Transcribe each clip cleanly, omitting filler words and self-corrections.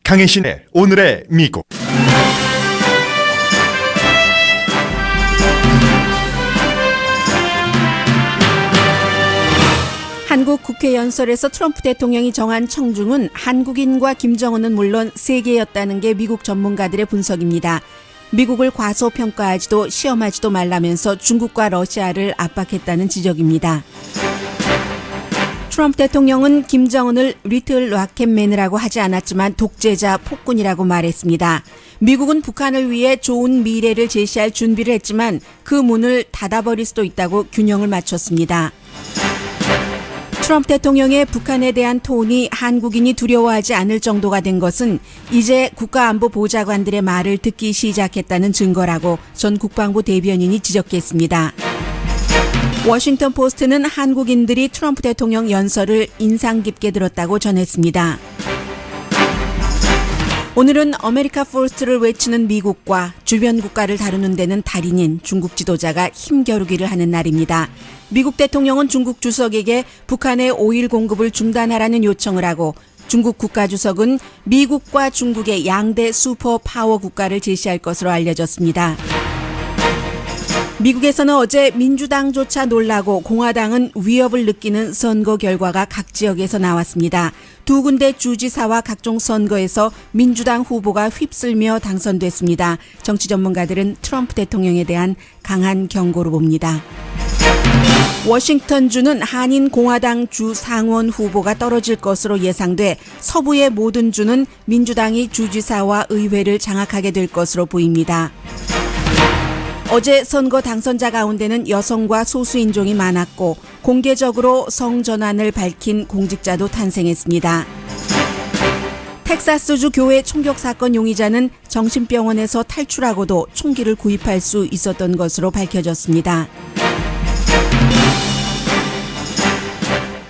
강혜신의 오늘의 미국. 한국 국회 연설에서 트럼프 대통령이 정한 청중은 한국인과 김정은은 물론 세계였다는 게 미국 전문가들의 분석입니다. 미국을 과소평가하지도 시험하지도 말라면서 중국과 러시아를 압박했다는 지적입니다. 트럼프 대통령은 김정은을 리틀 락켓맨이라고 하지 않았지만 독재자 폭군이라고 말했습니다. 미국은 북한을 위해 좋은 미래를 제시할 준비를 했지만 그 문을 닫아버릴 수도 있다고 균형을 맞췄습니다. 트럼프 대통령의 북한에 대한 톤이 한국인이 두려워하지 않을 정도가 된 것은 이제 국가안보보좌관들의 말을 듣기 시작했다는 증거라고 전 국방부 대변인이 지적했습니다. 워싱턴 포스트는 한국인들이 트럼프 대통령 연설을 인상 깊게 들었다고 전했습니다. 오늘은 아메리카 퍼스트를 외치는 미국과 주변 국가를 다루는 데는 달인인 중국 지도자가 힘겨루기를 하는 날입니다. 미국 대통령은 중국 주석에게 북한의 오일 공급을 중단하라는 요청을 하고 중국 국가주석은 미국과 중국의 양대 슈퍼 파워 국가를 제시할 것으로 알려졌습니다. 미국에서는 어제 민주당조차 놀라고 공화당은 위협을 느끼는 선거 결과가 각 지역에서 나왔습니다. 두 군데 주지사와 각종 선거에서 민주당 후보가 휩쓸며 당선됐습니다. 정치 전문가들은 트럼프 대통령에 대한 강한 경고로 봅니다. 워싱턴주는 한인 공화당 주 상원 후보가 떨어질 것으로 예상돼 서부의 모든 주는 민주당이 주지사와 의회를 장악하게 될 것으로 보입니다. 어제 선거 당선자 가운데는 여성과 소수인종이 많았고 공개적으로 성전환을 밝힌 공직자도 탄생했습니다. 텍사스주 교회 총격 사건 용의자는 정신병원에서 탈출하고도 총기를 구입할 수 있었던 것으로 밝혀졌습니다.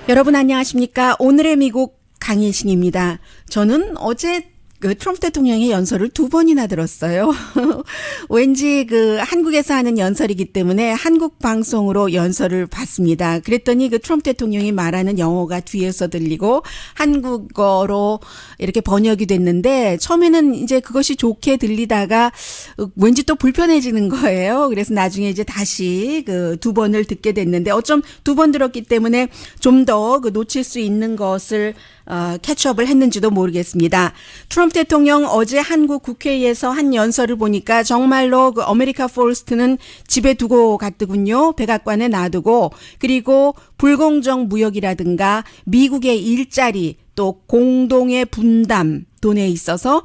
여러분 안녕하십니까? 오늘의 미국 강혜신입니다. 저는 어제 트럼프 대통령의 연설을 2번이나 들었어요. 왠지 한국에서 하는 연설이기 때문에 한국 방송으로 연설을 봤습니다. 그랬더니 트럼프 대통령이 말하는 영어가 뒤에서 들리고 한국어로 이렇게 번역이 됐는데 처음에는 이제 그것이 좋게 들리다가 왠지 또 불편해지는 거예요. 그래서 나중에 이제 다시 2번을 듣게 됐는데 어쩜 2번 들었기 때문에 좀 더 놓칠 수 있는 것을 캐치업을 했는지도 모르겠습니다. 트럼프 대통령 어제 한국 국회에서 한 연설을 보니까 정말로 아메리카 퍼스트는 집에 두고 갔더군요. 백악관에 놔두고 그리고 불공정 무역이라든가 미국의 일자리 또 공동의 분담 돈에 있어서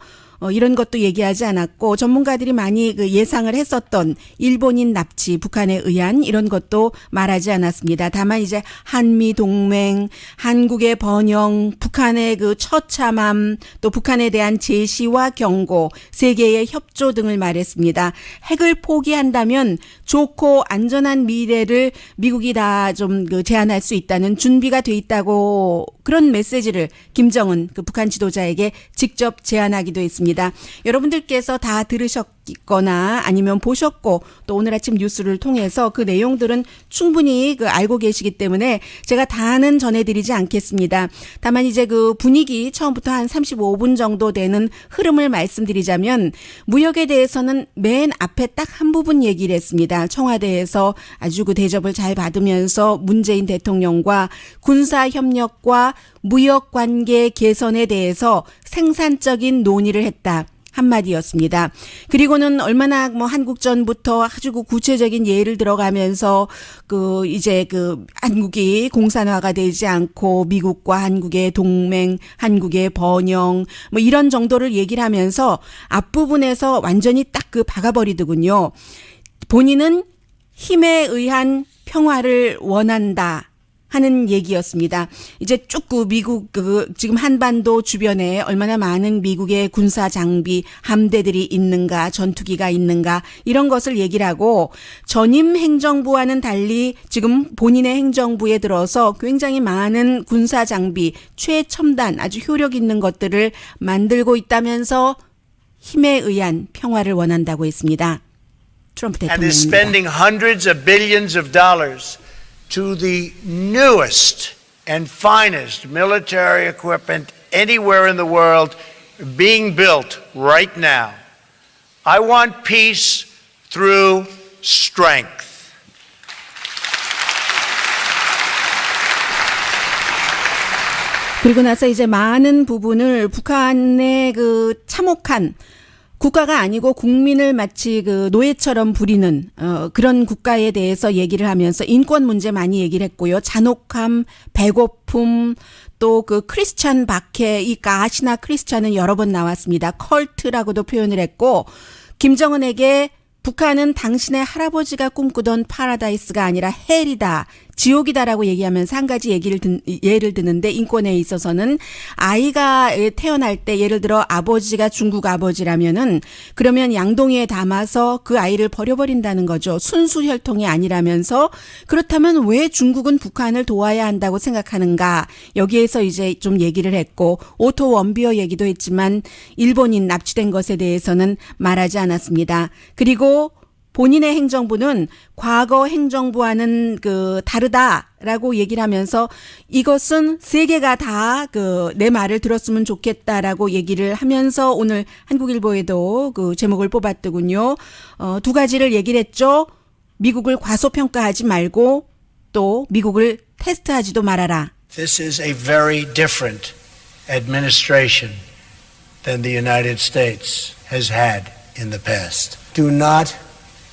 이런 것도 얘기하지 않았고 전문가들이 많이 예상을 했었던 일본인 납치, 북한에 의한 이런 것도 말하지 않았습니다. 다만 이제 한미 동맹, 한국의 번영, 북한의 처참함, 또 북한에 대한 제시와 경고, 세계의 협조 등을 말했습니다. 핵을 포기한다면 좋고 안전한 미래를 미국이 다 좀 제안할 수 있다는 준비가 돼 있다고 그런 메시지를 김정은 북한 지도자에게 직접 제안하기도 했습니다. 여러분들께서 다 들으셨거나 아니면 보셨고 또 오늘 아침 뉴스를 통해서 그 내용들은 충분히 알고 계시기 때문에 제가 다는 전해드리지 않겠습니다. 다만 이제 분위기 처음부터 한 35분 정도 되는 흐름을 말씀드리자면 무역에 대해서는 맨 앞에 딱 한 부분 얘기를 했습니다. 청와대에서 아주 대접을 잘 받으면서 문재인 대통령과 군사협력과 무역관계 개선에 대해서 생산적인 논의를 했다. 한마디였습니다. 그리고는 얼마나 한국 전부터 아주 구체적인 예를 들어가면서 이제 한국이 공산화가 되지 않고 미국과 한국의 동맹, 한국의 번영 이런 정도를 얘기를 하면서 앞부분에서 완전히 딱 박아버리더군요. 본인은 힘에 의한 평화를 원한다. 하는 얘기였습니다. 이제 쭉 미국 지금 한반도 주변에 얼마나 많은 미국의 군사 장비 함대들이 있는가, 전투기가 있는가 이런 것을 얘기를 하고 전임 행정부와는 달리 지금 본인의 행정부에 들어서 굉장히 많은 군사 장비, 최첨단 아주 효력 있는 것들을 만들고 있다면서 힘에 의한 평화를 원한다고 했습니다. 트럼프 And is 대통령입니다. spending hundreds of billions of dollars to the newest and finest military equipment anywhere in the world, being built right now. I want peace through strength. 그리고 나서 이제 많은 부분을 북한의 그 참혹한 국가가 아니고 국민을 마치 그 노예처럼 부리는 그런 국가에 대해서 얘기를 하면서 인권 문제 많이 얘기를 했고요. 잔혹함, 배고픔, 또 그 크리스찬 박해, 이 가시나 크리스찬은 여러 번 나왔습니다. 컬트라고도 표현을 했고, 김정은에게 북한은 당신의 할아버지가 꿈꾸던 파라다이스가 아니라 헬이다, 지옥이다라고 얘기하면서 한 가지 예를 드는데, 인권에 있어서는 아이가 태어날 때 예를 들어 아버지가 중국 아버지라면은 그러면 양동이에 담아서 그 아이를 버려버린다는 거죠. 순수 혈통이 아니라면서. 그렇다면 왜 중국은 북한을 도와야 한다고 생각하는가? 여기에서 이제 좀 얘기를 했고, 오토 원비어 얘기도 했지만 일본인 납치된 것에 대해서는 말하지 않았습니다. 그리고 본인의 행정부는 과거 행정부와는 다르다라고 얘기를 하면서 이것은 세계가 다 내 말을 들었으면 좋겠다라고 얘기를 하면서 오늘 한국일보에도 그 제목을 뽑았더군요. 두 가지를 얘기를 했죠. 미국을 과소평가하지 말고 또 미국을 테스트하지도 말아라. This is a very different administration than the United States has had in the past. Do not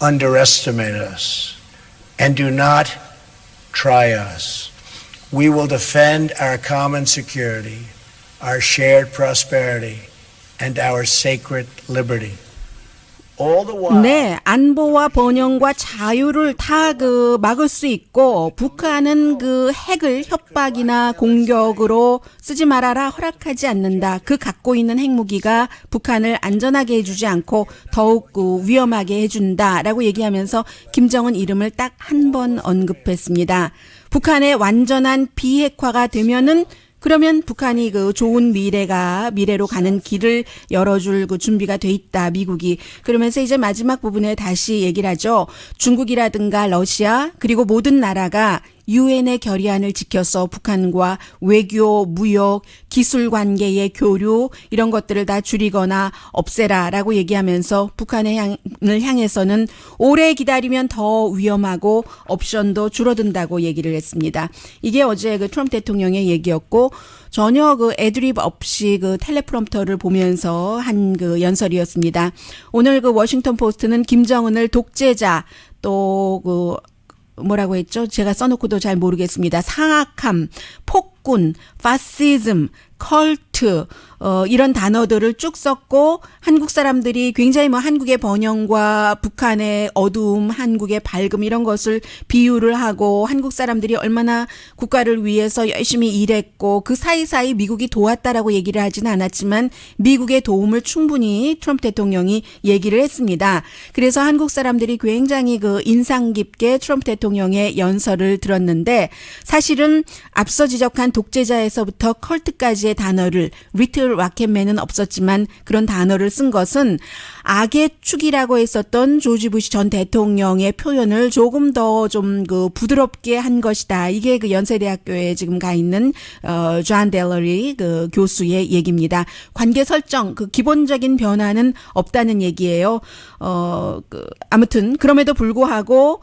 underestimate us and do not try us. We will defend our common security, our shared prosperity, and our sacred liberty. All the while. 네, 안보와 번영과 자유를 다 막을 수 있고 북한은 그 핵을 협박이나 공격으로 쓰지 말아라 허락하지 않는다. 그 갖고 있는 핵무기가 북한을 안전하게 해주지 않고 더욱 위험하게 해준다라고 얘기하면서 김정은 이름을 딱 한 번 언급했습니다. 북한의 완전한 비핵화가 되면은 그러면 북한이 그 좋은 미래로 가는 길을 열어줄 그 준비가 돼 있다, 미국이. 그러면서 이제 마지막 부분에 다시 얘기를 하죠. 중국이라든가 러시아, 그리고 모든 나라가 유엔의 결의안을 지켜서 북한과 외교, 무역, 기술 관계의 교류 이런 것들을 다 줄이거나 없애라라고 얘기하면서 북한을 향해서는 오래 기다리면 더 위험하고 옵션도 줄어든다고 얘기를 했습니다. 이게 어제 그 트럼프 대통령의 얘기였고 전혀 그 애드립 없이 그 텔레프롬프터를 보면서 한 그 연설이었습니다. 오늘 그 워싱턴 포스트는 김정은을 독재자 또 뭐라고 했죠? 제가 써놓고도 잘 모르겠습니다. 상악함, 폭군, 파시즘, 컬트 이런 단어들을 쭉 썼고 한국 사람들이 굉장히 한국의 번영과 북한의 어두움, 한국의 밝음 이런 것을 비유를 하고 한국 사람들이 얼마나 국가를 위해서 열심히 일했고 그 사이사이 미국이 도왔다라고 얘기를 하지는 않았지만 미국의 도움을 충분히 트럼프 대통령이 얘기를 했습니다. 그래서 한국 사람들이 굉장히 인상 깊게 트럼프 대통령의 연설을 들었는데 사실은 앞서 지적한 독재자에서부터 컬트까지의 단어를 리틀 락켓맨은 없었지만 그런 단어를 쓴 것은 악의 축이라고 했었던 조지 부시 전 대통령의 표현을 조금 더 좀 부드럽게 한 것이다. 이게 연세대학교에 지금 가 있는 존 델러리 교수의 얘기입니다. 관계 설정 기본적인 변화는 없다는 얘기예요. 아무튼 그럼에도 불구하고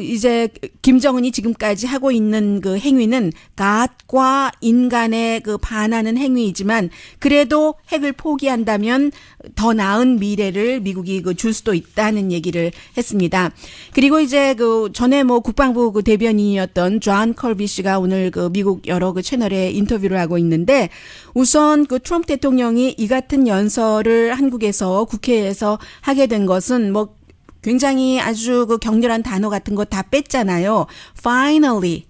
이제 김정은이 지금까지 하고 있는 그 행위는 갓과 인간의 반하는 행위이지만 그래도 핵을 포기한다면 더 나은 미래를 미국이 줄 수도 있다는 얘기를 했습니다. 그리고 이제 전에 국방부 대변인이었던 존 컬비 씨가 오늘 미국 여러 채널에 인터뷰를 하고 있는데 우선 트럼프 대통령이 이 같은 연설을 한국에서 국회에서 하게 된 것은 굉장히 아주 격렬한 단어 같은 거 다 뺐잖아요. Finally.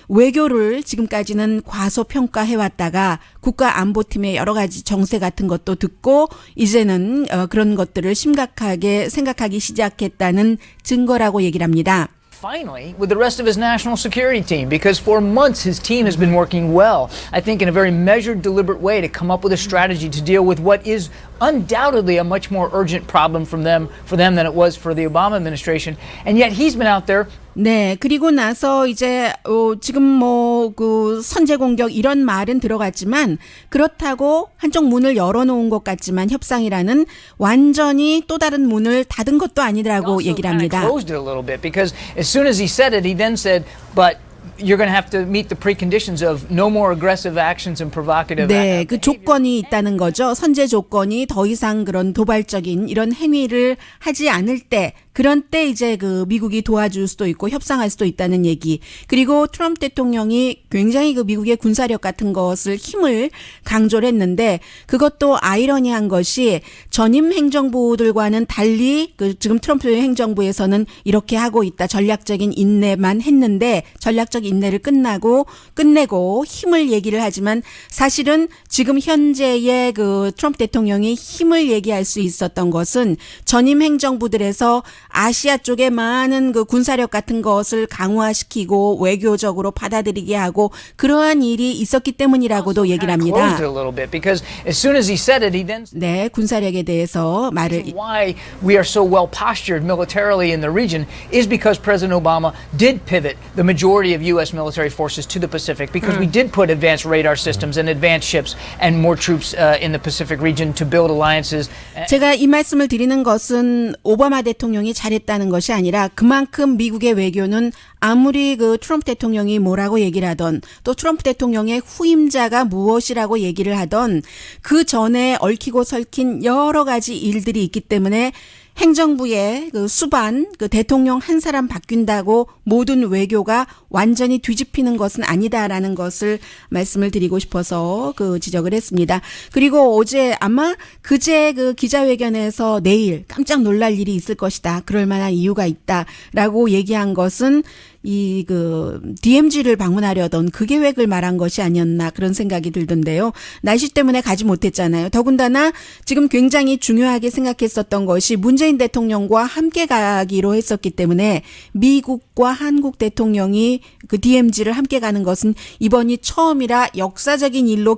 외교를 지금까지는 과소평가해왔다가 국가안보팀의 여러 가지 정세 같은 것도 듣고 이제는 그런 것들을 심각하게 생각하기 시작했다는 증거라고 얘기를 합니다. Finally, with the rest of his national security team, because for months his team has been working well, I think in a very measured, deliberate way to come up with a strategy to deal with what is undoubtedly a much more urgent problem for them than it was for the Obama administration. And yet he's been out there. 네, 그리고 나서 이제 지금 뭐 그 선제 공격 이런 말은 들어갔지만 그렇다고 한쪽 문을 열어놓은 것 같지만 협상이라는 완전히 또 다른 문을 닫은 것도 아니라고 also 얘기를 kind of 합니다. closed it a little bit because as soon as he said it, he then said, but you're going to have to meet the preconditions of no more aggressive actions and provocative 네, 그 behavior. 조건이 있다는 거죠. 선제 조건이 더 이상 그런 도발적인 이런 행위를 하지 않을 때, 그런 때 이제 그 미국이 도와줄 수도 있고 협상할 수도 있다는 얘기. 그리고 트럼프 대통령이 굉장히 그 미국의 군사력 같은 것을 힘을 강조를 했는데 그것도 아이러니한 것이 전임 행정부들과는 달리 그 지금 트럼프 행정부에서는 이렇게 하고 있다. 전략적인 인내만 했는데 전략적 인내를 끝내고 힘을 얘기를 하지만 사실은 지금 현재의 그 트럼프 대통령이 힘을 얘기할 수 있었던 것은 전임 행정부들에서 아시아 쪽에 많은 그 군사력 같은 것을 강화시키고 외교적으로 받아들이게 하고 그러한 일이 있었기 때문이라고도 얘기를 합니다. Closed it a little bit because as soon as he said it, he then said 네, 군사력에 대해서 말을 why we are so well postured militarily in the region is because President Obama did pivot the majority of U.S. military forces to the Pacific because we did put advanced radar systems and advanced ships and more troops in the Pacific region to build alliances. 제가 이 말씀을 드리는 것은 오바마 대통령이 잘했다는 것이 아니라 그만큼 미국의 외교는 아무리 그 트럼프 대통령이 뭐라고 얘기를 하던 또 트럼프 대통령의 후임자가 무엇이라고 얘기를 하던 그 전에 얽히고 설킨 여러 가지 일들이 있기 때문에 행정부의 그 수반, 그 대통령 한 사람 바뀐다고 모든 외교가 완전히 뒤집히는 것은 아니다라는 것을 말씀을 드리고 싶어서 그 지적을 했습니다. 그리고 어제 아마 그제 그 기자회견에서 내일 깜짝 놀랄 일이 있을 것이다. 그럴 만한 이유가 있다라고 얘기한 것은 이 그 DMZ를 방문하려던 그 계획을 말한 것이 아니었나 그런 생각이 들던데요. 날씨 때문에 가지 못했잖아요. 더군다나 지금 굉장히 중요하게 생각했었던 것이 문재인 대통령과 함께 가기로 했었기 때문에 미국과 한국 대통령이 그 DMZ를 함께 가는 것은 이번이 처음이라 역사적인 일로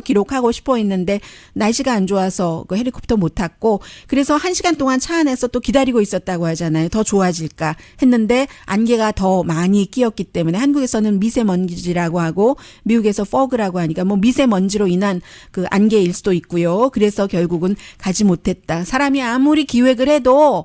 기록하고 싶어 했는데 날씨가 안 좋아서 그 헬리콥터 못 탔고 그래서 1시간 동안 차 안에서 또 기다리고 있었다고 하잖아요. 더 좋아질까 했는데 안개가 더 많이 끼었기 때문에 한국에서는 미세먼지라고 하고 미국에서 fog라고 하니까 뭐 미세먼지로 인한 그 안개일 수도 있고요. 그래서 결국은 가지 못했다. 사람이 아무리 기획을 해도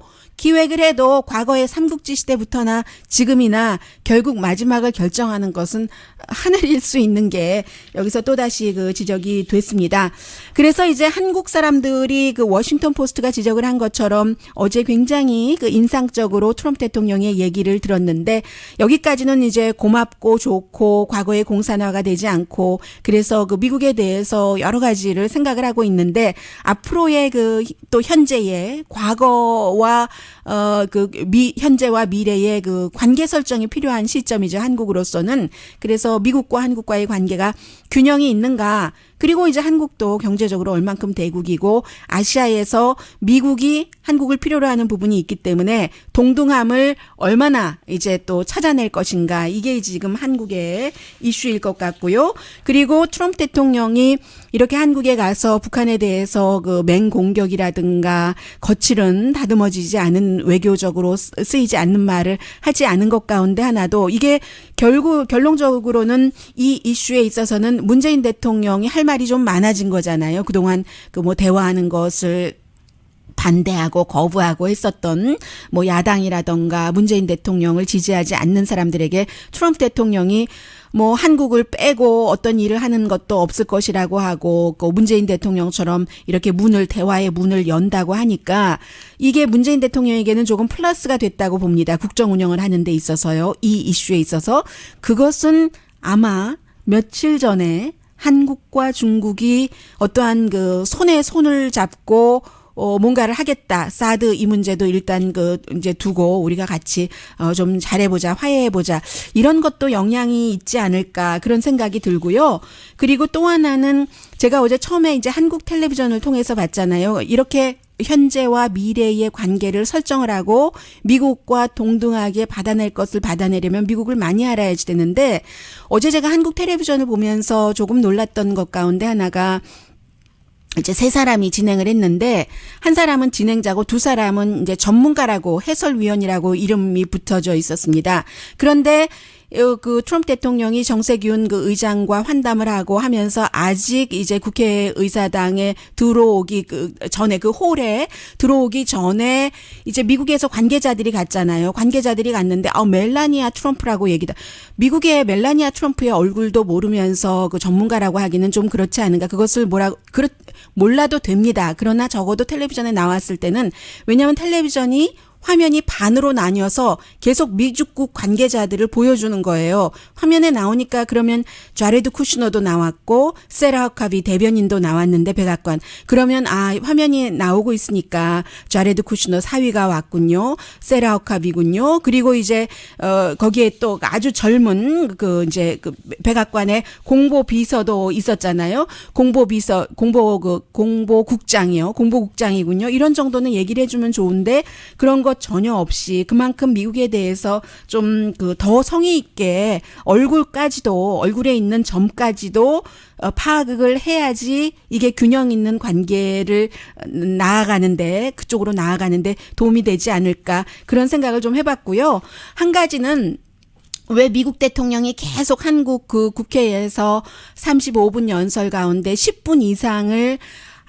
과거의 삼국지 시대부터나 지금이나 결국 마지막을 결정하는 것은 하늘일 수 있는 게 여기서 또다시 그 지적이 됐습니다. 그래서 이제 한국 사람들이 그 워싱턴 포스트가 지적을 한 것처럼 어제 굉장히 그 인상적으로 트럼프 대통령의 얘기를 들었는데 여기까지는 이제 고맙고 좋고 과거의 공산화가 되지 않고 그래서 그 미국에 대해서 여러 가지를 생각을 하고 있는데 앞으로의 그 또 현재의 과거와 현재와 미래의 그 관계 설정이 필요한 시점이죠. 한국으로서는. 그래서 미국과 한국과의 관계가 균형이 있는가. 그리고 이제 한국도 경제적으로 얼만큼 대국이고 아시아에서 미국이 한국을 필요로 하는 부분이 있기 때문에 동등함을 얼마나 이제 또 찾아낼 것인가. 이게 지금 한국의 이슈일 것 같고요. 그리고 트럼프 대통령이 이렇게 한국에 가서 북한에 대해서 그 맹공격이라든가 거칠은 다듬어지지 않은 외교적으로 쓰이지 않는 말을 하지 않은 것 가운데 하나도 이게 결론적으로는 이 이슈에 있어서는 문재인 대통령이 할 말이 좀 많아진 거잖아요. 그동안 그 뭐 대화하는 것을 반대하고 거부하고 했었던 뭐 야당이라던가 문재인 대통령을 지지하지 않는 사람들에게 트럼프 대통령이 뭐 한국을 빼고 어떤 일을 하는 것도 없을 것이라고 하고 그 문재인 대통령처럼 이렇게 대화의 문을 연다고 하니까 이게 문재인 대통령에게는 조금 플러스가 됐다고 봅니다. 국정 운영을 하는 데 있어서요. 이 이슈에 있어서 그것은 아마 며칠 전에 한국과 중국이 어떠한 그 손에 손을 잡고 뭔가를 하겠다. 사드 이 문제도 일단 이제 두고 우리가 같이 좀 잘해보자, 화해해보자. 이런 것도 영향이 있지 않을까 그런 생각이 들고요. 그리고 또 하나는 제가 어제 처음에 이제 한국 텔레비전을 통해서 봤잖아요. 이렇게 현재와 미래의 관계를 설정을 하고 미국과 동등하게 받아낼 것을 받아내려면 미국을 많이 알아야지 되는데 어제 제가 한국 텔레비전을 보면서 조금 놀랐던 것 가운데 하나가 이제 세 사람이 진행을 했는데 한 사람은 진행자고 두 사람은 이제 전문가라고 해설위원이라고 이름이 붙어져 있었습니다. 그런데 그 트럼프 대통령이 정세균 그 의장과 환담을 하고 하면서 아직 이제 국회의사당에 들어오기 그 전에 그 홀에 들어오기 전에 이제 미국에서 관계자들이 갔잖아요. 관계자들이 갔는데 멜라니아 트럼프라고 얘기다. 미국의 멜라니아 트럼프의 얼굴도 모르면서 그 전문가라고 하기는 좀 그렇지 않은가. 그것을 몰라도 됩니다. 그러나 적어도 텔레비전에 나왔을 때는 왜냐하면 텔레비전이 화면이 반으로 나뉘어서 계속 미국국 관계자들을 보여주는 거예요. 화면에 나오니까 그러면 자레드 쿠슈너도 나왔고 세라 허카비 대변인도 나왔는데 백악관. 그러면 화면이 나오고 있으니까 자레드 쿠슈너 사위가 왔군요. 세라 허카비군요. 그리고 이제 거기에 또 아주 젊은 그 이제 그 백악관의 공보 비서도 있었잖아요. 공보국장이요. 공보국장이군요. 이런 정도는 얘기를 해주면 좋은데 그런 거 전혀 없이 그만큼 미국에 대해서 좀 그 더 성의 있게 얼굴에 있는 점까지도 파악을 해야지 이게 균형 있는 관계를 그쪽으로 나아가는데 도움이 되지 않을까 그런 생각을 좀 해봤고요. 한 가지는 왜 미국 대통령이 계속 한국 그 국회에서 35분 연설 가운데 10분 이상을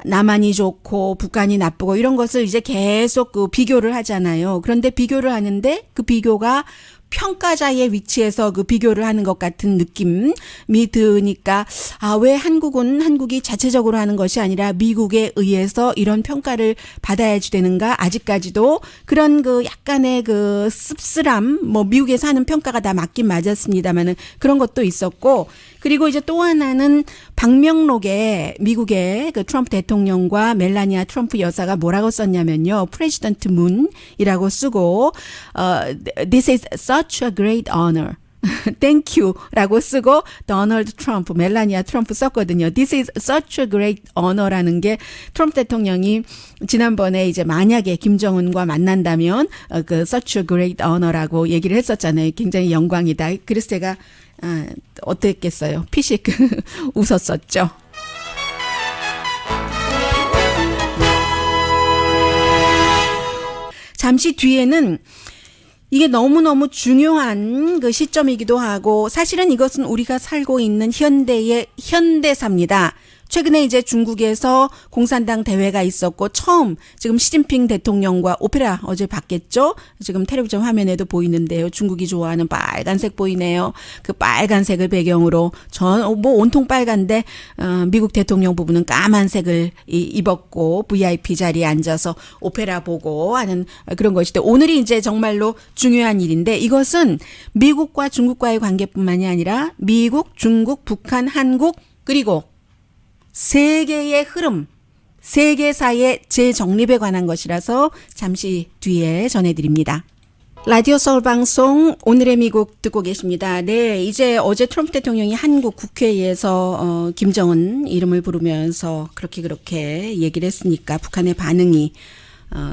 남한이 좋고 북한이 나쁘고 이런 것을 이제 계속 그 비교를 하잖아요. 그런데 비교를 하는데 그 비교가 평가자의 위치에서 그 비교를 하는 것 같은 느낌이 드니까 왜 한국이 자체적으로 하는 것이 아니라 미국에 의해서 이런 평가를 받아야지 되는가 아직까지도 그런 그 약간의 그 씁쓸함 미국에서 하는 평가가 다 맞긴 맞았습니다만은 그런 것도 있었고 그리고 이제 또 하나는 방명록에 미국의 그 트럼프 대통령과 멜라니아 트럼프 여사가 뭐라고 썼냐면요. 프레지던트 문이라고 쓰고 This is such a great honor. Thank you라고 쓰고 도널드 트럼프, 멜라니아 트럼프 썼거든요. This is such a great honor라는 게 트럼프 대통령이 지난번에 이제 만약에 김정은과 만난다면 그 such a great honor라고 얘기를 했었잖아요. 굉장히 영광이다. 그래서 제가 어땠겠어요? 피식 웃었었죠. 잠시 뒤에는 이게 너무너무 중요한 그 시점이기도 하고 사실은 이것은 우리가 살고 있는 현대의 현대사입니다. 최근에 이제 중국에서 공산당 대회가 있었고 처음 지금 시진핑 대통령과 오페라 어제 봤겠죠? 지금 텔레비전 화면에도 보이는데요. 중국이 좋아하는 빨간색 보이네요. 그 빨간색을 배경으로 온통 빨간데 미국 대통령 부부는 까만색을 입었고 VIP 자리에 앉아서 오페라 보고 하는 그런 것인데 오늘이 이제 정말로 중요한 일인데 이것은 미국과 중국과의 관계뿐만이 아니라 미국, 중국, 북한, 한국 그리고 세계의 흐름, 세계사의 재정립에 관한 것이라서 잠시 뒤에 전해드립니다. 라디오 서울 방송 오늘의 미국 듣고 계십니다. 네, 이제 어제 트럼프 대통령이 한국 국회에서 김정은 이름을 부르면서 그렇게 얘기를 했으니까 북한의 반응이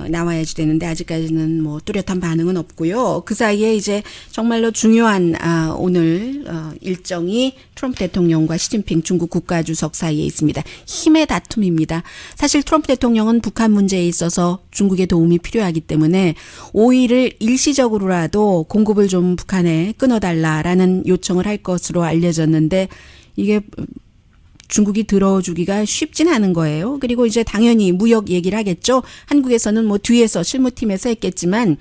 나와야지 되는데 아직까지는 뚜렷한 반응은 없고요. 그 사이에 이제 정말로 중요한 오늘 일정이 트럼프 대통령과 시진핑 중국 국가주석 사이에 있습니다. 힘의 다툼입니다. 사실 트럼프 대통령은 북한 문제에 있어서 중국의 도움이 필요하기 때문에 오일을 일시적으로라도 공급을 좀 북한에 끊어달라라는 요청을 할 것으로 알려졌는데 이게 중국이 들어주기가 쉽진 않은 거예요. 그리고 이제 당연히 무역 얘기를 하겠죠. 한국에서는 뒤에서 실무팀에서 했겠지만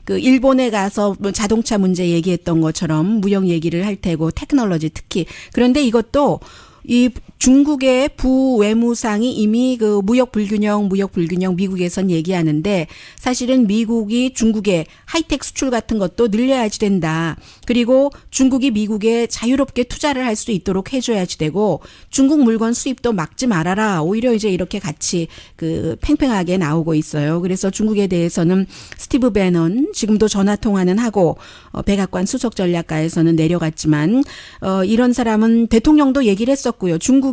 그 일본에 가서 자동차 문제 얘기했던 것처럼 무역 얘기를 할 테고 테크놀로지 특히. 그런데 이것도 이 중국의 부외무상이 이미 그 무역 불균형 미국에선 얘기하는데 사실은 미국이 중국에 하이텍 수출 같은 것도 늘려야지 된다. 그리고 중국이 미국에 자유롭게 투자를 할 수 있도록 해줘야지 되고 중국 물건 수입도 막지 말아라. 오히려 이제 이렇게 같이 그 팽팽하게 나오고 있어요. 그래서 중국에 대해서는 스티브 배넌 지금도 전화 통화는 하고 백악관 수석 전략가에서는 내려갔지만 이런 사람은 대통령도 얘기를 했었고요. 중국이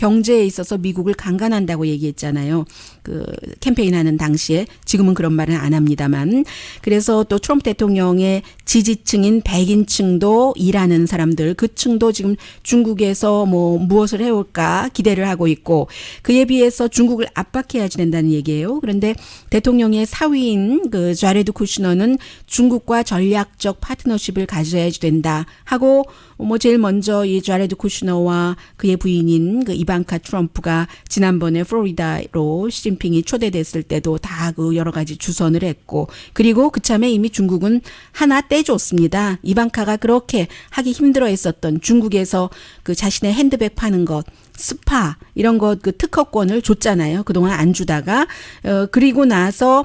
경제에 있어서 미국을 강간한다고 얘기했잖아요. 그 캠페인하는 당시에. 지금은 그런 말은 안 합니다만. 그래서 또 트럼프 대통령의 지지층인 백인층도 일하는 사람들 그 층도 지금 중국에서 뭐 무엇을 해올까 기대를 하고 있고 그에 비해서 중국을 압박해야지 된다는 얘기예요. 그런데 대통령의 사위인 그 자레드 쿠슈너는 중국과 전략적 파트너십을 가져야지 된다 하고 뭐 제일 먼저 이 자레드 쿠슈너와 그의 부인인 그 이방카 트럼프가 지난번에 플로리다로 시진핑이 초대됐을 때도 다 그 여러 가지 주선을 했고 그리고 그참에 이미 중국은 하나 떼줬습니다. 이방카가 그렇게 하기 힘들어했었던 중국에서 그 자신의 핸드백 파는 것 스파 이런 것 그 특허권을 줬잖아요. 그동안 안 주다가 그리고 나서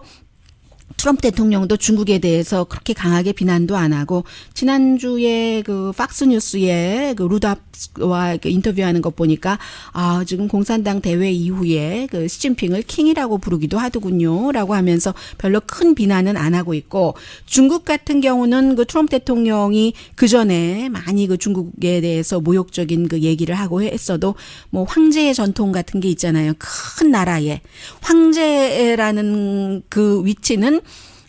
트럼프 대통령도 중국에 대해서 그렇게 강하게 비난도 안 하고 지난주에 그 팍스뉴스에 그 루답과 그 인터뷰하는 것 보니까 아 지금 공산당 대회 이후에 그 시진핑을 킹이라고 부르기도 하더군요라고 하면서 별로 큰 비난은 안 하고 있고 중국 같은 경우는 그 트럼프 대통령이 그 전에 많이 그 중국에 대해서 모욕적인 그 얘기를 하고 했어도 뭐 황제의 전통 같은 게 있잖아요. 큰 나라에 황제라는 그 위치는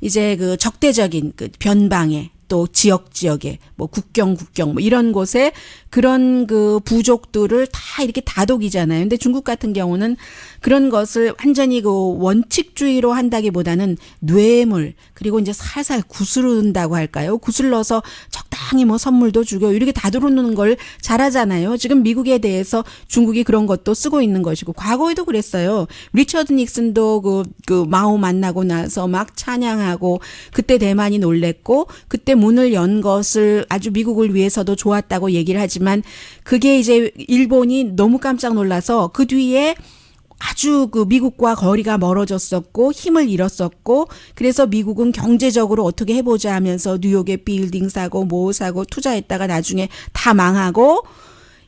이제 그 적대적인 그 변방에 또 지역에 뭐 국경 뭐 이런 곳에 그런 그 부족들을 다 이렇게 다독이잖아요. 근데 중국 같은 경우는 그런 것을 완전히 그 원칙주의로 한다기보다는 뇌물 그리고 이제 살살 구스른다고 할까요? 구슬러서 적당히 뭐 선물도 주고 이렇게 다루는 걸 잘하잖아요. 지금 미국에 대해서 중국이 그런 것도 쓰고 있는 것이고 과거에도 그랬어요. 리처드 닉슨도 그 마오 만나고 나서 막 찬양하고 그때 대만이 놀랬고 그때 문을 연 것을 아주 미국을 위해서도 좋았다고 얘기를 하지만 그게 이제 일본이 너무 깜짝 놀라서 그 뒤에 아주 그 미국과 거리가 멀어졌었고 힘을 잃었었고 그래서 미국은 경제적으로 어떻게 해보자 하면서 뉴욕에 빌딩 사고 뭐 사고 투자했다가 나중에 다 망하고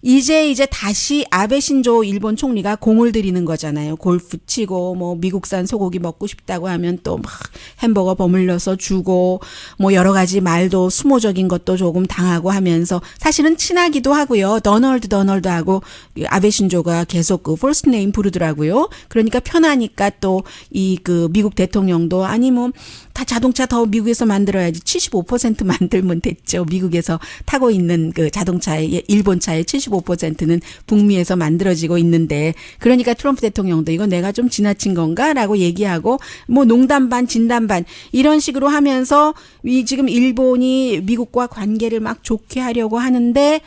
이제 다시 아베 신조 일본 총리가 공을 들이는 거잖아요. 골프 치고 뭐 미국산 소고기 먹고 싶다고 하면 또 막 햄버거 버물려서 주고 뭐 여러 가지 말도 수모적인 것도 조금 당하고 하면서 사실은 친하기도 하고요. 더널드하고 아베 신조가 계속 그 퍼스트 네임 부르더라고요. 그러니까 편하니까 또 이 그 미국 대통령도 아니 뭐 다 자동차 더 미국에서 만들어야지 75% 만들면 됐죠. 미국에서 타고 있는 그 자동차의 일본 차의 75%는 북미에서 만들어지고 있는데 그러니까 트럼프 대통령도 이거 내가 좀 지나친 건가라고 얘기하고 뭐 농담 반 진담 반 이런 식으로 하면서 이 지금 일본이 미국과 관계를 막 좋게 하려고 하는데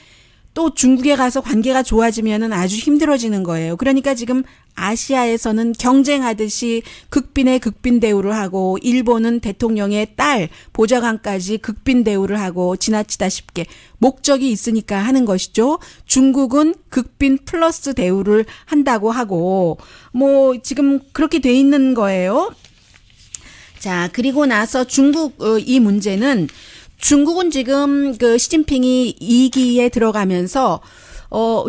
또 중국에 가서 관계가 좋아지면은 아주 힘들어지는 거예요. 그러니까 지금 아시아에서는 경쟁하듯이 극빈의 극빈 대우를 하고 일본은 대통령의 딸 보좌관까지 극빈 대우를 하고 지나치다 싶게 목적이 있으니까 하는 것이죠. 중국은 극빈 플러스 대우를 한다고 하고 뭐 지금 그렇게 돼 있는 거예요. 자, 그리고 나서 중국 이 문제는 중국은 지금 그 시진핑이 2기에 들어가면서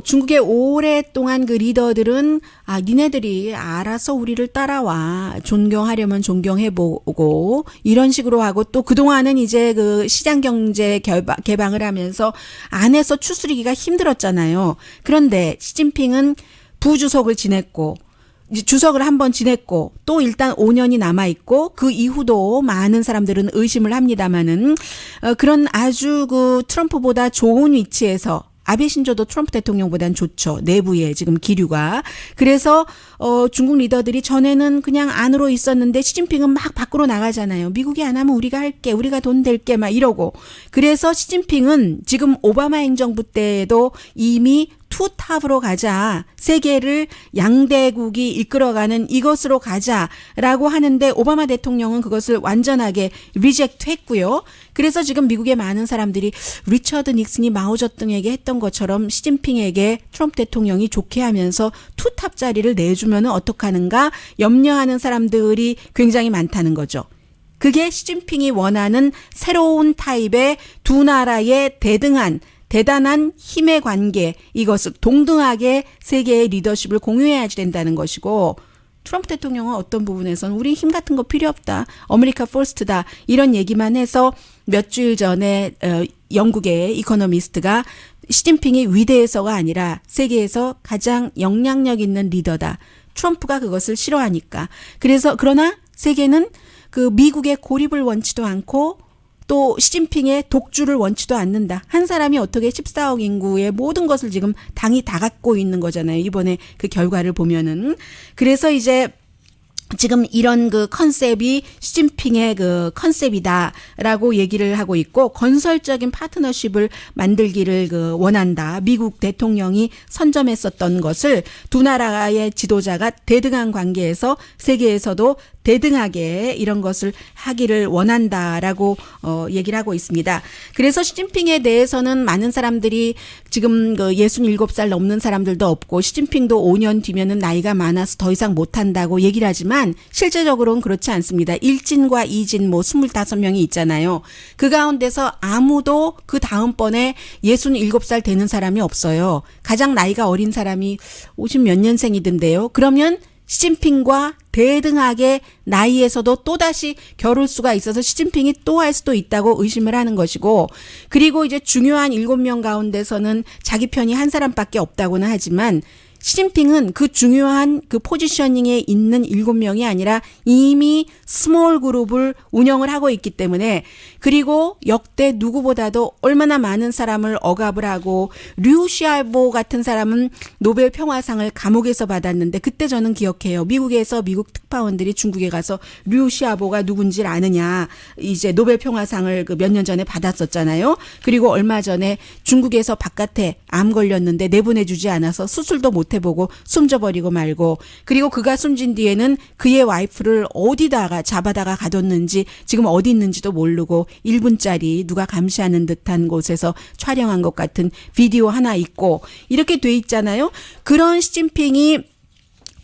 중국의 오랫동안 그 리더들은 니네들이 알아서 우리를 따라와 존경하려면 존경해보고 이런 식으로 하고 또 그동안은 이제 그 시장 경제 개방을 하면서 안에서 추스리기가 힘들었잖아요. 그런데 시진핑은 부주석을 지냈고 주석을 한번 지냈고 또 일단 5년이 남아있고 그 이후도 많은 사람들은 의심을 합니다마는 그런 아주 그 트럼프보다 좋은 위치에서 아베 신조도 트럼프 대통령보단 좋죠. 내부에 지금 기류가. 그래서 중국 리더들이 전에는 그냥 안으로 있었는데 시진핑은 막 밖으로 나가잖아요. 미국이 안 하면 우리가 할게. 우리가 돈 댈게 막 이러고. 그래서 시진핑은 지금 오바마 행정부 때에도 이미 투탑으로 가자. 세계를 양대국이 이끌어가는 이것으로 가자라고 하는데 오바마 대통령은 그것을 완전하게 리젝트 했고요. 그래서 지금 미국의 많은 사람들이 리처드 닉슨이 마오쩌둥에게 했던 것처럼 시진핑에게 트럼프 대통령이 좋게 하면서 투탑 자리를 내주면 어떡하는가 염려하는 사람들이 굉장히 많다는 거죠. 그게 시진핑이 원하는 새로운 타입의 두 나라의 대단한 힘의 관계 이것을 동등하게 세계의 리더십을 공유해야지 된다는 것이고 트럼프 대통령은 어떤 부분에서는 우리 힘 같은 거 필요 없다. 아메리카 퍼스트다. 이런 얘기만 해서 몇 주일 전에 영국의 이코노미스트가 시진핑이 위대해서가 아니라 세계에서 가장 영향력 있는 리더다. 트럼프가 그것을 싫어하니까. 그래서 그러나 세계는 그 미국의 고립을 원치도 않고 또 시진핑의 독주를 원치도 않는다. 한 사람이 어떻게 14억 인구의 모든 것을 지금 당이 다 갖고 있는 거잖아요. 이번에 그 결과를 보면은. 그래서 이제 지금 이런 그 컨셉이 시진핑의 그 컨셉이다라고 얘기를 하고 있고 건설적인 파트너십을 만들기를 그 원한다. 미국 대통령이 선점했었던 것을 두 나라의 지도자가 대등한 관계에서 세계에서도 대등하게 이런 것을 하기를 원한다라고 얘기를 하고 있습니다. 그래서 시진핑에 대해서는 많은 사람들이 지금 그 67살 넘는 사람들도 없고 시진핑도 5년 뒤면은 나이가 많아서 더 이상 못한다고 얘기를 하지만 실제적으로는 그렇지 않습니다. 1진과 2진 뭐 25명이 있잖아요. 그 가운데서 아무도 그 다음번에 67살 되는 사람이 없어요. 가장 나이가 어린 사람이 50 몇 년생이던데요. 그러면 시진핑과 대등하게 나이에서도 또다시 겨룰 수가 있어서 시진핑이 또 할 수도 있다고 의심을 하는 것이고 그리고 이제 중요한 7명 가운데서는 자기 편이 한 사람밖에 없다고는 하지만 시진핑은 그 중요한 그 포지셔닝에 있는 7명이 아니라 이미 스몰 그룹을 운영을 하고 있기 때문에 그리고 역대 누구보다도 얼마나 많은 사람을 억압을 하고 류 시아보 같은 사람은 노벨 평화상을 감옥에서 받았는데 그때 저는 기억해요. 미국에서 미국 특파원들이 중국에 가서 류 시아보가 누군지 아느냐 이제 노벨 평화상을 그 몇 년 전에 받았었잖아요. 그리고 얼마 전에 중국에서 바깥에 암 걸렸는데 내보내주지 않아서 수술도 못 해보고 숨져버리고 말고 그리고 그가 숨진 뒤에는 그의 와이프를 어디다가 잡아다가 가뒀는지 지금 어디 있는지도 모르고 1분짜리 누가 감시하는 듯한 곳에서 촬영한 것 같은 비디오 하나 있고 이렇게 돼 있잖아요. 그런 시진핑이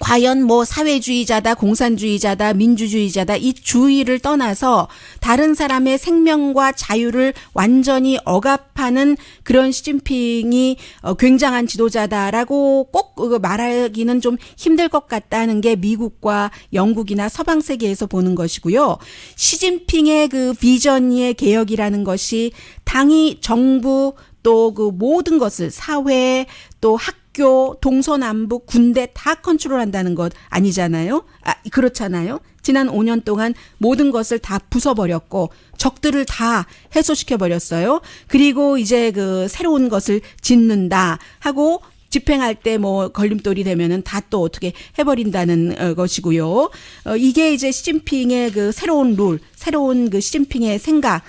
과연 뭐 사회주의자다, 공산주의자다, 민주주의자다 이 주의를 떠나서 다른 사람의 생명과 자유를 완전히 억압하는 그런 시진핑이 굉장한 지도자다라고 꼭 말하기는 좀 힘들 것 같다는 게 미국과 영국이나 서방 세계에서 보는 것이고요. 시진핑의 그 비전의 개혁이라는 것이 당이 정부 또 그 모든 것을 사회 또 학교, 동서남북, 군대 다 컨트롤한다는 것 아니잖아요. 그렇잖아요. 지난 5년 동안 모든 것을 다 부숴버렸고 적들을 다 해소시켜버렸어요. 그리고 이제 그 새로운 것을 짓는다 하고 집행할 때 뭐 걸림돌이 되면은 다 또 어떻게 해버린다는 것이고요. 이게 이제 시진핑의 그 새로운 룰, 새로운 그 시진핑의 생각,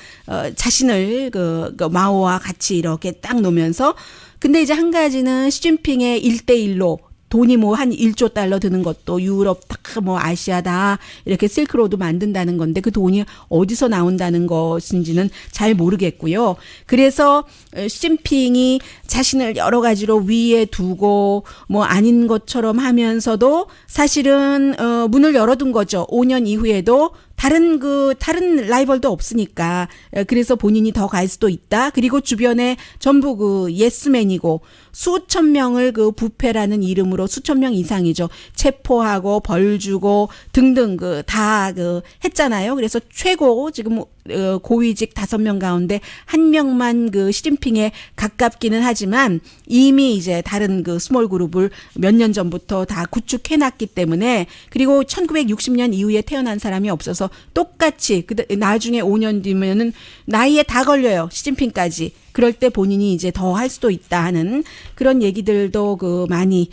자신을 그 마오와 같이 이렇게 딱 놓으면서 근데 이제 한 가지는 시진핑의 1대1로 돈이 뭐 한 1조 달러 드는 것도 유럽 다 뭐 아시아 다 이렇게 실크로드 만든다는 건데 그 돈이 어디서 나온다는 것인지는 잘 모르겠고요. 그래서 시진핑이 자신을 여러 가지로 위에 두고 뭐 아닌 것처럼 하면서도 사실은 문을 열어둔 거죠. 5년 이후에도 다른 라이벌도 없으니까 그래서 본인이 더 갈 수도 있다. 그리고 주변에 전부 그 예스맨이고 수천 명을 그 부패라는 이름으로 수천 명 이상이죠. 체포하고 벌 주고 등등 다 했잖아요. 그래서 최고 지금 고위직 5명 가운데 1명만 그 시진핑에 가깝기는 하지만 이미 이제 다른 그 스몰 그룹을 몇 년 전부터 다 구축해놨기 때문에 그리고 1960년 이후에 태어난 사람이 없어서 똑같이 나중에 5년 뒤면은 나이에 다 걸려요. 시진핑까지. 그럴 때 본인이 이제 더 할 수도 있다 하는 그런 얘기들도 많이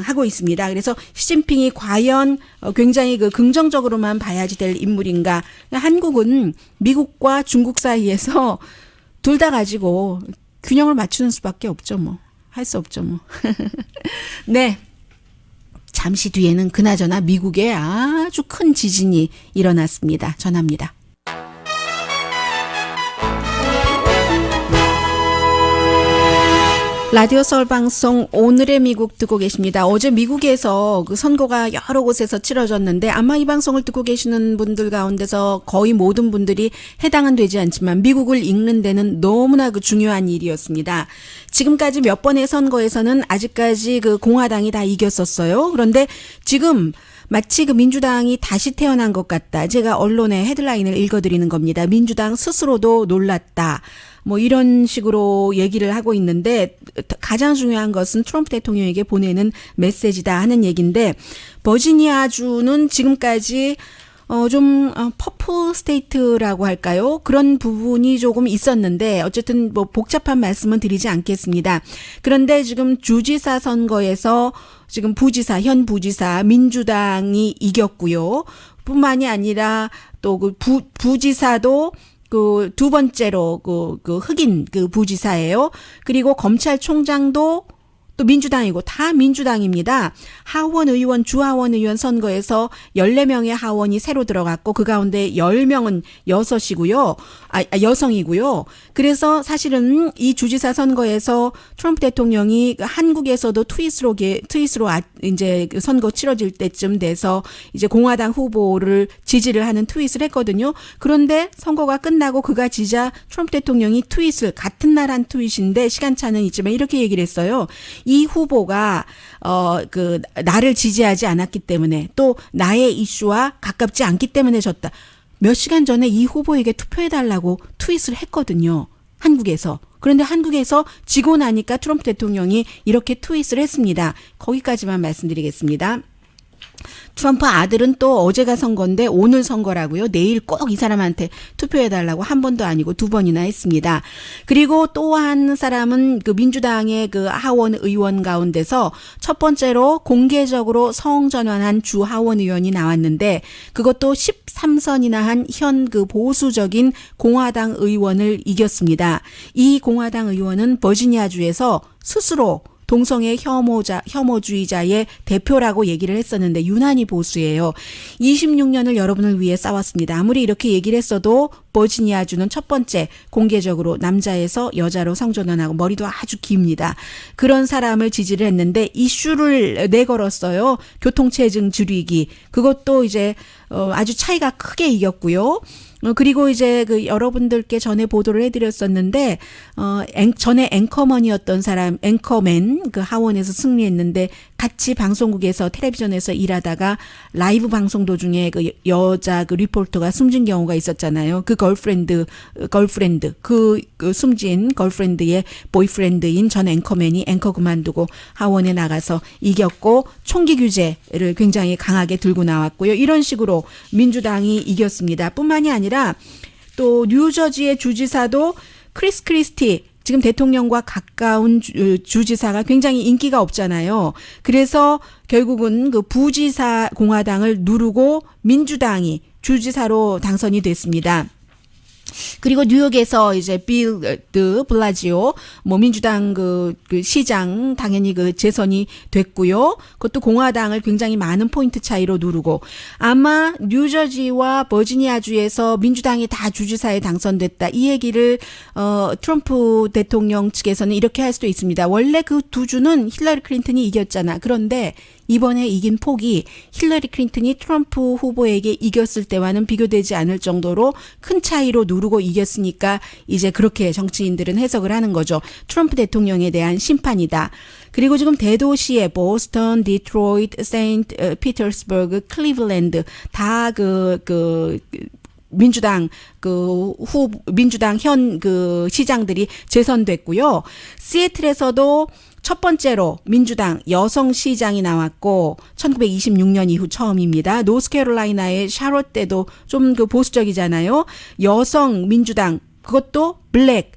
하고 있습니다. 그래서 시진핑이 과연 굉장히 긍정적으로만 봐야지 될 인물인가. 한국은 미국과 중국 사이에서 둘 다 가지고 균형을 맞추는 수밖에 없죠. 뭐. 할 수 없죠. 뭐. 네. 잠시 뒤에는 그나저나 미국에 아주 큰 지진이 일어났습니다. 전합니다. 라디오 서울 방송 오늘의 미국 듣고 계십니다. 어제 미국에서 그 선거가 여러 곳에서 치러졌는데 아마 이 방송을 듣고 계시는 분들 가운데서 거의 모든 분들이 해당은 되지 않지만 미국을 읽는 데는 너무나 중요한 일이었습니다. 지금까지 몇 번의 선거에서는 아직까지 공화당이 다 이겼었어요. 그런데 지금 마치 민주당이 다시 태어난 것 같다. 제가 언론의 헤드라인을 읽어드리는 겁니다. 민주당 스스로도 놀랐다. 뭐 이런 식으로 얘기를 하고 있는데 가장 중요한 것은 트럼프 대통령에게 보내는 메시지다 하는 얘기인데 버지니아주는 지금까지 퍼플 스테이트라고 할까요? 그런 부분이 조금 있었는데 어쨌든 뭐 복잡한 말씀은 드리지 않겠습니다. 그런데 지금 주지사 선거에서 지금 현 부지사 민주당이 이겼고요. 뿐만이 아니라 또 그 부지사도 그 두 번째로 그 흑인 그 부지사예요. 그리고 검찰총장도 또 민주당이고 다 민주당입니다. 하원 의원, 주하원 의원 선거에서 14명의 하원이 새로 들어갔고 그 가운데 10명은 여성이고요. 그래서 사실은 이 주지사 선거에서 트럼프 대통령이 한국에서도 트윗으로 이제 선거 치러질 때쯤 돼서 이제 공화당 후보를 지지를 하는 트윗을 했거든요. 그런데 선거가 끝나고 그가 지자 트럼프 대통령이 트윗을 같은 날 한 트윗인데 시간차는 있지만 이렇게 얘기를 했어요. 이 후보가 나를 지지하지 않았기 때문에 또 나의 이슈와 가깝지 않기 때문에 졌다. 몇 시간 전에 이 후보에게 투표해달라고 트윗을 했거든요. 한국에서. 그런데 한국에서 지고 나니까 트럼프 대통령이 이렇게 트윗을 했습니다. 거기까지만 말씀드리겠습니다. 트럼프 아들은 또 어제가 선거인데 오늘 선거라고요. 내일 꼭 이 사람한테 투표해달라고 한 번도 아니고 두 번이나 했습니다. 그리고 또 한 사람은 그 민주당의 그 하원 의원 가운데서 첫 번째로 공개적으로 성전환한 주 하원 의원이 나왔는데 그것도 13선이나 한 현 그 보수적인 공화당 의원을 이겼습니다. 이 공화당 의원은 버지니아주에서 스스로 동성애 혐오주의자의 대표라고 얘기를 했었는데 유난히 보수예요. 26년을 여러분을 위해 싸웠습니다. 아무리 이렇게 얘기를 했어도 버지니아주는 첫 번째 공개적으로 남자에서 여자로 성전환하고 머리도 아주 깁니다. 그런 사람을 지지를 했는데 이슈를 내걸었어요. 교통체증 줄이기. 그것도 이제 아주 차이가 크게 이겼고요. 그리고 이제 그 여러분들께 전에 보도를 해드렸었는데 전에 앵커먼이었던 사람 앵커맨 그 하원에서 승리했는데 같이 방송국에서 텔레비전에서 일하다가 라이브 방송 도중에 그 여자 그 리포터가 숨진 경우가 있었잖아요. 그 걸프렌드 그 숨진 걸프렌드의 보이프렌드인 전 앵커맨이 앵커 그만두고 하원에 나가서 이겼고 총기 규제를 굉장히 강하게 들고 나왔고요. 이런 식으로 민주당이 이겼습니다. 뿐만이 아니라 또 뉴저지의 주지사도 크리스 크리스티 지금 대통령과 가까운 주지사가 굉장히 인기가 없잖아요. 그래서 결국은 그 부지사 공화당을 누르고 민주당이 주지사로 당선이 됐습니다. 그리고 뉴욕에서 이제 빌 드 블라지오 뭐 민주당 그 시장 당연히 그 재선이 됐고요. 그것도 공화당을 굉장히 많은 포인트 차이로 누르고 아마 뉴저지와 버지니아주에서 민주당이 다 주지사에 당선됐다. 이 얘기를 트럼프 대통령 측에서는 이렇게 할 수도 있습니다. 원래 그 두 주는 힐러리 클린턴이 이겼잖아. 그런데 이번에 이긴 폭이 힐러리 클린턴이 트럼프 후보에게 이겼을 때와는 비교되지 않을 정도로 큰 차이로 누르고 이겼으니까 이제 그렇게 정치인들은 해석을 하는 거죠. 트럼프 대통령에 대한 심판이다. 그리고 지금 대도시에 보스턴, 디트로이트, 세인트 피터스버그, 클리블랜드 다 민주당 현 시장들이 재선됐고요. 시애틀에서도 첫 번째로 민주당 여성 시장이 나왔고 1926년 이후 처음입니다. 노스캐롤라이나의 샤롯 때도 좀 보수적이잖아요. 여성 민주당 그것도 블랙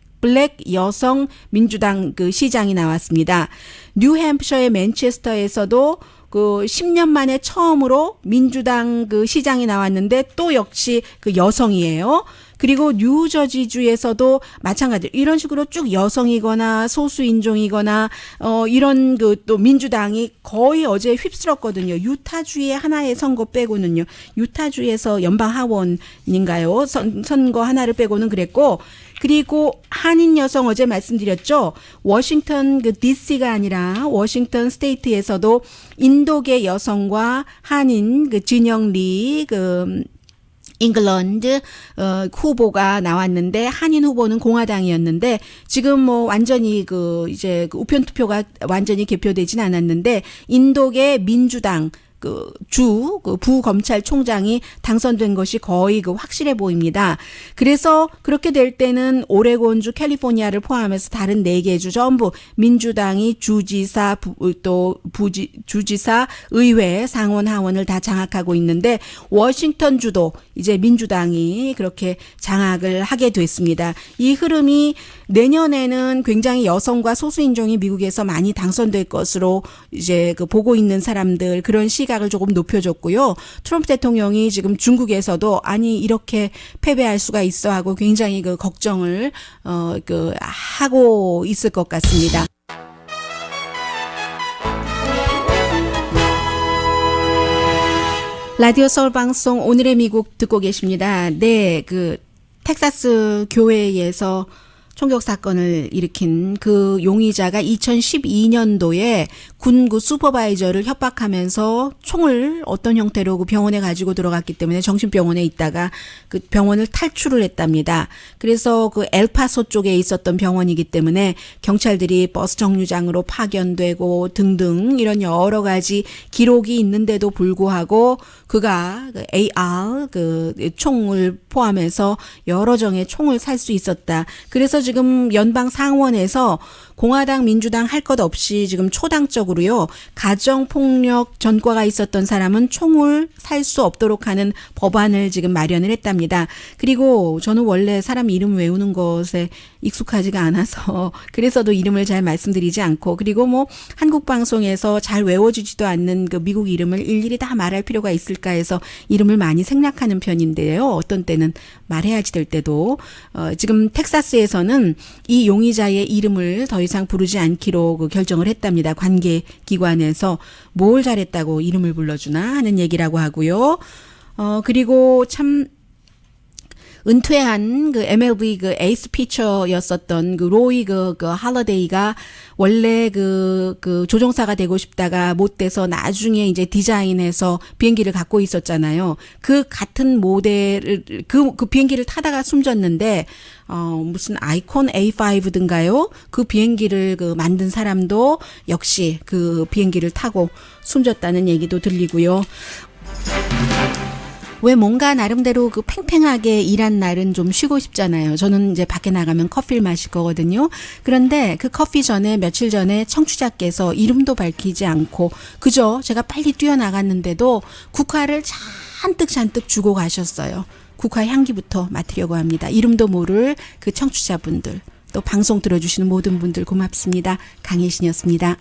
여성 민주당 시장이 나왔습니다. 뉴햄프셔의 맨체스터에서도 10년 만에 처음으로 민주당 시장이 나왔는데 또 역시 여성이에요. 그리고 뉴저지주에서도 마찬가지로 이런 식으로 쭉 여성이거나 소수인종이거나 이런 또 민주당이 거의 어제 휩쓸었거든요. 유타주의 하나의 선거 빼고는요. 유타주에서 연방 하원인가요? 선거 하나를 빼고는 그랬고 그리고 한인 여성 어제 말씀드렸죠. 워싱턴 DC가 아니라 워싱턴 스테이트에서도 인도계 여성과 한인 진영 리 잉글랜드 후보가 나왔는데 한인 후보는 공화당이었는데 지금 뭐 완전히 이제 우편 투표가 완전히 개표되진 않았는데 인도계 민주당 그 부검찰총장이 당선된 것이 거의 그 확실해 보입니다. 그래서 그렇게 될 때는 오레곤주, 캘리포니아를 포함해서 다른 4개 주 전부 민주당이 주지사, 주지사, 의회, 상원, 하원을 다 장악하고 있는데 워싱턴주도 이제 민주당이 그렇게 장악을 하게 됐습니다. 이 흐름이 내년에는 굉장히 여성과 소수인종이 미국에서 많이 당선될 것으로 이제 그 보고 있는 사람들 그런 시각을 조금 높여줬고요. 트럼프 대통령이 지금 중국에서도 아니 이렇게 패배할 수가 있어 하고 굉장히 그 걱정을 하고 있을 것 같습니다. 라디오 서울 방송 오늘의 미국 듣고 계십니다. 네, 그 텍사스 교회에서 총격 사건을 일으킨 그 용의자가 2012년도에 군구 슈퍼바이저를 협박하면서 총을 어떤 형태로 그 병원에 가지고 들어갔기 때문에 정신병원에 있다가 그 병원을 탈출을 했답니다. 그래서 그 엘파소 쪽에 있었던 병원이기 때문에 경찰들이 버스 정류장으로 파견되고 등등 이런 여러 가지 기록이 있는데도 불구하고 그가 그 AR 그 총을 포함해서 여러 정의 총을 살 수 있었다. 그래서 지금 연방 상원에서 공화당, 민주당 할 것 없이 지금 초당적으로요. 가정폭력 전과가 있었던 사람은 총을 살 수 없도록 하는 법안을 지금 마련을 했답니다. 그리고 저는 원래 사람 이름 외우는 것에 익숙하지가 않아서 그래서도 이름을 잘 말씀드리지 않고 그리고 뭐 한국 방송에서 잘 외워지지도 않는 그 미국 이름을 일일이 다 말할 필요가 있을까 해서 이름을 많이 생략하는 편인데요. 어떤 때는 말해야지 될 때도 지금 텍사스에서는 이 용의자의 이름을 더 이상 부르지 않기로 그 결정을 했답니다. 관계기관에서 뭘 잘했다고 이름을 불러주나 하는 얘기라고 하고요. 그리고 참 은퇴한 그 MLB 그 에이스 피처였었던 그 로이 그 할러데이가 원래 그 조종사가 되고 싶다가 못 돼서 나중에 이제 디자인해서 비행기를 갖고 있었잖아요. 그 같은 모델을 그 비행기를 타다가 숨졌는데 무슨 아이콘 A5든가요? 그 비행기를 그 만든 사람도 역시 그 비행기를 타고 숨졌다는 얘기도 들리고요. 왜 뭔가 나름대로 그 팽팽하게 일한 날은 좀 쉬고 싶잖아요. 저는 이제 밖에 나가면 커피를 마실 거거든요. 그런데 그 커피 전에 며칠 전에 청취자께서 이름도 밝히지 않고 그저 제가 빨리 뛰어나갔는데도 국화를 잔뜩 주고 가셨어요. 국화 향기부터 맡으려고 합니다. 이름도 모를 그 청취자분들 또 방송 들어주시는 모든 분들 고맙습니다. 강혜신이었습니다.